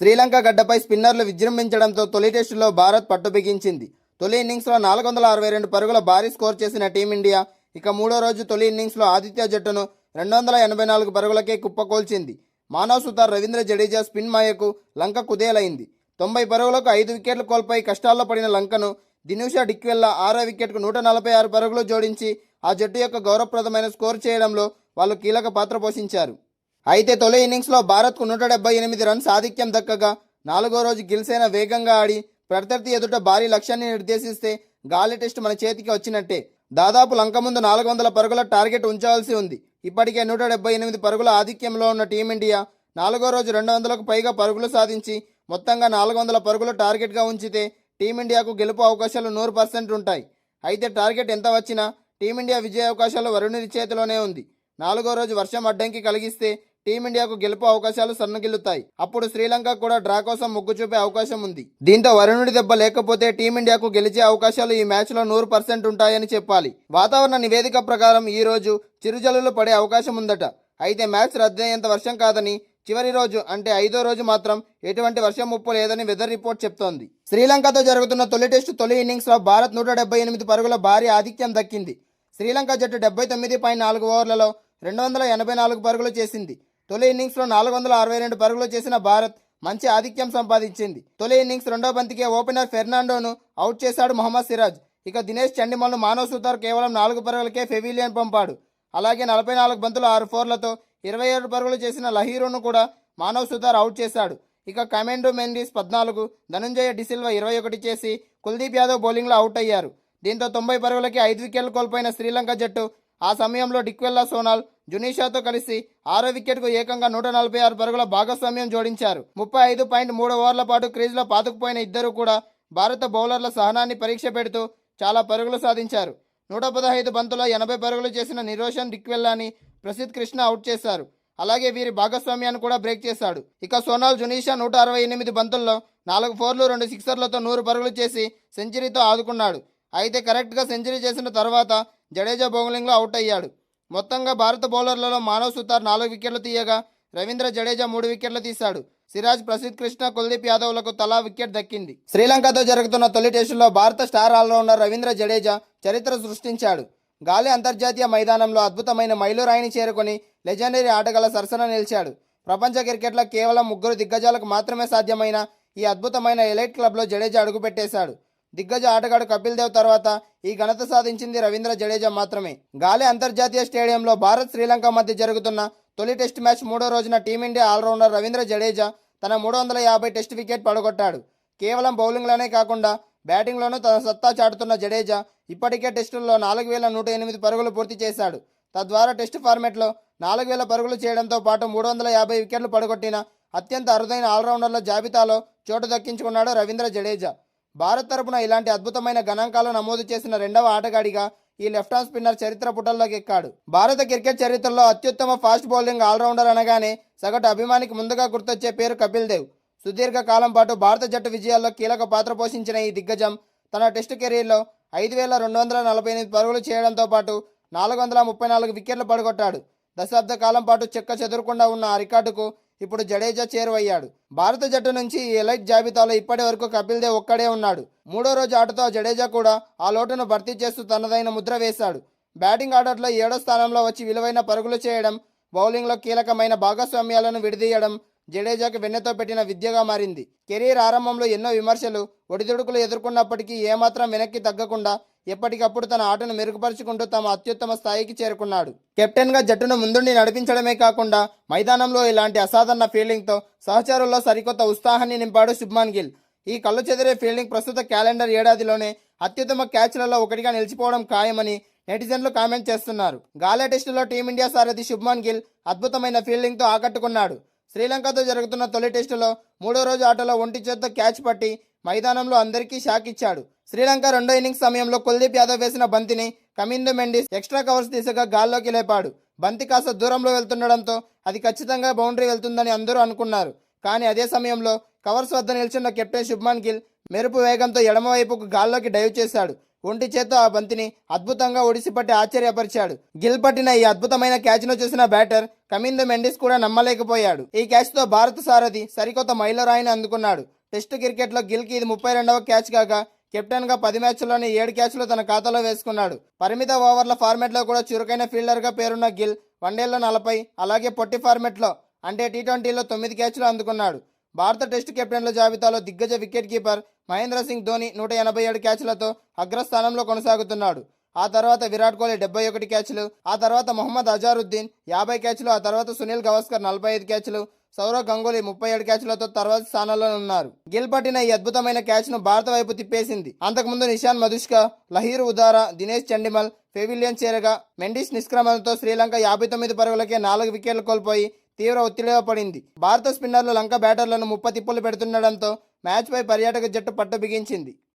శ్రీలంక గడ్డపై స్పిన్నర్లు విజృంభించడంతో తొలి టెస్టులో భారత్ పట్టుబిగించింది. తొలి ఇన్నింగ్స్లో 462 పరుగుల భారీ స్కోర్ చేసిన టీమిండియా ఇక మూడో రోజు తొలి ఇన్నింగ్స్లో ఆతిథ్య జట్టును 284 పరుగులకే కుప్పకూల్చింది. మానవ్ సుతార్, రవీంద్ర జడేజా స్పిన్ మాయకు లంక కుదేలైంది. 90 పరుగులకు 5 వికెట్లు కోల్పోయి కష్టాల్లో పడిన లంకను దినూషా డిక్వెల్లా 6వ వికెట్కు 146 పరుగులు జోడించి ఆ జట్టు యొక్క గౌరవప్రదమైన స్కోర్ చేయడంలో వాళ్ళు కీలక పాత్ర పోషించారు. అయితే తొలి ఇన్నింగ్స్లో భారత్కు 178 రన్స్ ఆధిక్యం దక్కగా నాలుగో రోజు గిల్సేన వేగంగా ఆడి ప్రత్యర్థి ఎదుట భారీ లక్ష్యాన్ని నిర్దేశిస్తే గాలి టెస్ట్ మన చేతికి వచ్చినట్టే. దాదాపు లంక ముందు 400 పరుగుల టార్గెట్ ఉంచవలసి ఉంది. ఇప్పటికే 178 పరుగుల ఆధిక్యంలో ఉన్న టీమిండియా నాలుగో రోజు 200కు పైగా పరుగులు సాధించి మొత్తంగా 400 పరుగుల టార్గెట్గా ఉంచితే టీమిండియాకు గెలుపు అవకాశాలు 100% ఉంటాయి. అయితే టార్గెట్ ఎంత వచ్చినా టీమిండియా విజయ అవకాశాలు వరుణుడి చేతిలోనే ఉంది. నాలుగో రోజు వర్షం అడ్డంకి కలిగిస్తే టీమిండియాకు గెలుపు అవకాశాలు సన్నగిల్లుతాయి. అప్పుడు శ్రీలంక కూడా డ్రా కోసం మొగ్గు చూపే అవకాశం ఉంది. దీంతో వరుణుడి దెబ్బ లేకపోతే టీమిండియాకు గెలిచే అవకాశాలు ఈ మ్యాచ్లో 100% ఉంటాయని చెప్పాలి. వాతావరణ నివేదిక ప్రకారం ఈ రోజు చిరుజల్లులు పడే అవకాశం ఉందట. అయితే మ్యాచ్ రద్దయ్యేంత వర్షం కాదని, చివరి రోజు అంటే 5వ రోజు మాత్రం ఎటువంటి వర్షం ముప్పు లేదని వెదర్ రిపోర్ట్ చెప్తోంది. శ్రీలంకతో జరుగుతున్న తొలి టెస్టు తొలి ఇన్నింగ్స్లో భారత్ 178 పరుగుల భారీ ఆధిక్యం దక్కింది. శ్రీలంక జట్టు 79.4 ఓవర్లలో 284 పరుగులు చేసింది. తొలి ఇన్నింగ్స్లో 462 పరుగులు చేసిన భారత్ మంచి ఆధిక్యం సంపాదించింది. తొలి ఇన్నింగ్స్ రెండో బంతికే ఓపెనర్ ఫెర్నాండోను అవుట్ చేశాడు మొహమ్మద్ సిరాజ్. ఇక దినేష్ చండిమల్ను మానవ్ సుతార్ కేవలం 4 పరుగులకే పెవిలియన్ పంపాడు. అలాగే 44 బంతులు 6 ఫోర్లతో 27 పరుగులు చేసిన లహీరును కూడా మానవ్ సుతార్ అవుట్ చేశాడు. ఇక కమెండో మెండిస్ 14, ధనంజయ డిసిల్వా 21 చేసి కుల్దీప్ యాదవ్ బౌలింగ్లో అవుట్ అయ్యారు. దీంతో 90 పరుగులకి 5 వికెట్లు కోల్పోయిన శ్రీలంక జట్టు ఆ సమయంలో డిక్వెల్లా, సోనాల్, జునీషాతో కలిసి 6వ వికెట్కు ఏకంగా 146 పరుగుల భాగస్వామ్యం జోడించారు. 35.3 ఓవర్ల పాటు క్రీజ్లో పాతుకుపోయిన ఇద్దరు కూడా భారత బౌలర్ల సహనాన్ని పరీక్ష పెడుతూ చాలా పరుగులు సాధించారు. 115 బంతుల్లో 80 పరుగులు చేసిన నిరోషన్ డిక్వెల్లాని ప్రసిద్ధ్ కృష్ణ అవుట్ చేశారు. అలాగే వీరి భాగస్వామ్యాన్ని కూడా బ్రేక్ చేశాడు. ఇక సోనాల్, జునీషా 168 బంతుల్లో 4 ఫోర్లు 2 సిక్సర్లతో 100 పరుగులు చేసి సెంచరీతో ఆదుకున్నాడు. అయితే కరెక్ట్గా సెంచరీ చేసిన తర్వాత జడేజా బౌలింగ్లో అవుట్ అయ్యాడు. మొత్తంగా భారత బౌలర్లలో మానవ్ సుతార్ 4 వికెట్లు తీయగా రవీంద్ర జడేజా 3 వికెట్లు తీశాడు. సిరాజ్, ప్రసిద్ధ్ కృష్ణ, కుల్దీప్ యాదవ్లకు తలా వికెట్ దక్కింది. శ్రీలంకతో జరుగుతున్న తొలి టెస్టులో భారత స్టార్ ఆల్రౌండర్ రవీంద్ర జడేజా చరిత్ర సృష్టించాడు. గాలి అంతర్జాతీయ మైదానంలో అద్భుతమైన మైలురాయిని చేరుకొని లెజెండరీ ఆటగాళ్ల సరసన నిలిచాడు. ప్రపంచ క్రికెట్లో కేవలం 3 దిగ్గజాలకు మాత్రమే సాధ్యమైన ఈ అద్భుతమైన ఎలైట్ క్లబ్లో జడేజా అడుగుపెట్టేశాడు. దిగ్గజ ఆటగాడు కపిల్ దేవ్ తర్వాత ఈ ఘనత సాధించింది రవీంద్ర జడేజా మాత్రమే. గాలి అంతర్జాతీయ స్టేడియంలో భారత్ శ్రీలంక మధ్య జరుగుతున్న తొలి టెస్ట్ మ్యాచ్ మూడో రోజున టీమిండియా ఆల్రౌండర్ రవీంద్ర జడేజా తన 350 టెస్ట్ వికెట్ పడగొట్టాడు. కేవలం బౌలింగ్లోనే కాకుండా బ్యాటింగ్లోనూ తన సత్తా చాటుతున్న జడేజా ఇప్పటికే టెస్టుల్లో 4108 పరుగులు పూర్తి చేశాడు. తద్వారా టెస్ట్ ఫార్మెట్లో 4000 పరుగులు చేయడంతో పాటు 350 వికెట్లు పడగొట్టిన అత్యంత అరుదైన ఆల్రౌండర్ల జాబితాలో చోటు దక్కించుకున్నాడు రవీంద్ర జడేజా. భారత్ తరపున ఇలాంటి అద్భుతమైన గణాంకాలు నమోదు చేసిన రెండవ ఆటగాడిగా ఈ లెఫ్ట్ ఆర్మ్ స్పిన్నర్ చరిత్ర పుటల్లోకి ఎక్కాడు. భారత క్రికెట్ చరిత్రలో అత్యుత్తమ ఫాస్ట్ బౌలింగ్ ఆల్రౌండర్ అనగానే సగటు అభిమానికి ముందుగా గుర్తొచ్చే పేరు కపిల్ దేవ్. సుదీర్ఘ కాలం పాటు భారత జట్టు విజయాల్లో కీలక పాత్ర పోషించిన ఈ దిగ్గజం తన టెస్టు కెరీర్లో 5248 పరుగులు చేయడంతో పాటు 434 వికెట్లు పడగొట్టాడు. దశాబ్ద కాలం పాటు చెక్క చెదరకుండా ఉన్న ఆ రికార్డుకు ఇప్పుడు జడేజా చేరువయ్యాడు. భారత జట్టు నుంచి ఈ ఎలైట్ జాబితాలో ఇప్పటి వరకు కపిల్ దేవ్ ఒక్కడే ఉన్నాడు. మూడో రోజు ఆటతో జడేజా కూడా ఆ లోటును భర్తీ చేస్తూ తనదైన ముద్ర వేశాడు. బ్యాటింగ్ ఆర్డర్లో 7వ స్థానంలో వచ్చి విలువైన పరుగులు చేయడం, బౌలింగ్లో కీలకమైన భాగస్వామ్యాలను విడదీయడం జడేజాకు వెన్నెతో పెట్టిన విద్యగా మారింది. కెరీర్ ఆరంభంలో ఎన్నో విమర్శలు, ఒడిదుడుకులు ఎదుర్కొన్నప్పటికీ ఏమాత్రం వెనక్కి తగ్గకుండా ఎప్పటికప్పుడు తన ఆటను మెరుగుపరుచుకుంటూ తమ అత్యుత్తమ స్థాయికి చేరుకున్నాడు. కెప్టెన్గా జట్టును ముందుండి నడిపించడమే కాకుండా మైదానంలో ఇలాంటి అసాధారణ ఫీల్డింగ్తో సహచరుల్లో సరికొత్త ఉత్సాహాన్ని నింపాడు శుభ్మన్ గిల్. ఈ కళ్ళు చెదిరే ఫీల్డింగ్ ప్రస్తుత క్యాలెండర్ ఏడాదిలోనే అత్యుత్తమ క్యాచ్లలో ఒకటిగా నిలిచిపోవడం ఖాయమని నెటిజన్లు కామెంట్ చేస్తున్నారు. గాలే టెస్టులో టీమిండియా సారథి శుభ్మన్ గిల్ అద్భుతమైన ఫీల్డింగ్తో ఆకట్టుకున్నాడు. శ్రీలంకతో జరుగుతున్న తొలి టెస్టులో మూడో రోజు ఆటలో ఒంటి చేత్తో క్యాచ్ పట్టి మైదానంలో అందరికీ షాక్ ఇచ్చాడు. శ్రీలంక రెండో ఇన్నింగ్స్ సమయంలో కుల్దీప్ యాదవ్ వేసిన బంతిని కమిందో మెండిస్ ఎక్స్ట్రా కవర్స్ దిశగా గాల్లోకి లేపాడు. బంతి కాస్త దూరంలో వెళ్తుండడంతో అది ఖచ్చితంగా బౌండరీ వెళ్తుందని అందరూ అనుకున్నారు. కానీ అదే సమయంలో కవర్స్ వద్ద నిల్చున్న కెప్టెన్ శుభ్మన్ గిల్ మెరుపు వేగంతో ఎడమవైపుకు గాల్లోకి డైవ్ చేశాడు. ఒంటి చేత్తో ఆ బంతిని అద్భుతంగా ఒడిసిపట్టి ఆశ్చర్యపరిచాడు. గిల్ పట్టిన ఈ అద్భుతమైన క్యాచ్ను చూసిన బ్యాటర్ కమిందు మెండిస్ కూడా నమ్మలేకపోయాడు. ఈ క్యాచ్తో భారత సారథి సరికొత్త మైలురాయిని అందుకున్నాడు. టెస్టు క్రికెట్లో గిల్కి ఇది 32వ క్యాచ్ కాగా కెప్టెన్గా 10 మ్యాచ్ల్లోని 7 క్యాచ్లు తన ఖాతాలో వేసుకున్నాడు. పరిమిత ఓవర్ల ఫార్మెట్లో కూడా చురుకైన ఫీల్డర్గా పేరున్న గిల్ వన్డేల్లో 40, అలాగే పొట్టి ఫార్మెట్లో అంటే టీ20లో 9 క్యాచ్లు అందుకున్నాడు. భారత టెస్టు కెప్టెన్ల జాబితాలో దిగ్గజ వికెట్ కీపర్ మహేంద్ర సింగ్ ధోని 187 క్యాచ్లతో అగ్రస్థానంలో కొనసాగుతున్నాడు. ఆ తర్వాత విరాట్ కోహ్లీ 71 క్యాచ్లు, ఆ తర్వాత మొహమ్మద్ అజారుద్దీన్ 50 క్యాచ్లు, ఆ తర్వాత సునీల్ గవాస్కర్ 45 క్యాచ్లు, సౌరవ్ గంగూలీ 37 క్యాచ్లతో తర్వాత స్థానంలో ఉన్నారు. గిల్ పట్టిన ఈ అద్భుతమైన క్యాచ్ను భారత వైపు తిప్పేసింది. అంతకుముందు నిషాన్ మధుష్క, లహీర్ ఉదారా, దినేష్ చండిమల్ పెవిలియన్ చేరగా మెండిస్ నిష్క్రమణతో శ్రీలంక 59 పరుగులకే 4 వికెట్లు కోల్పోయి తీవ్ర ఒత్తిడిలో పడింది. భారత స్పిన్నర్లు లంక బ్యాటర్లను ముప్పతిప్పులు పెడుతుండటంతో మ్యాచ్పై పర్యాటక జట్టు పట్టు బిగించింది.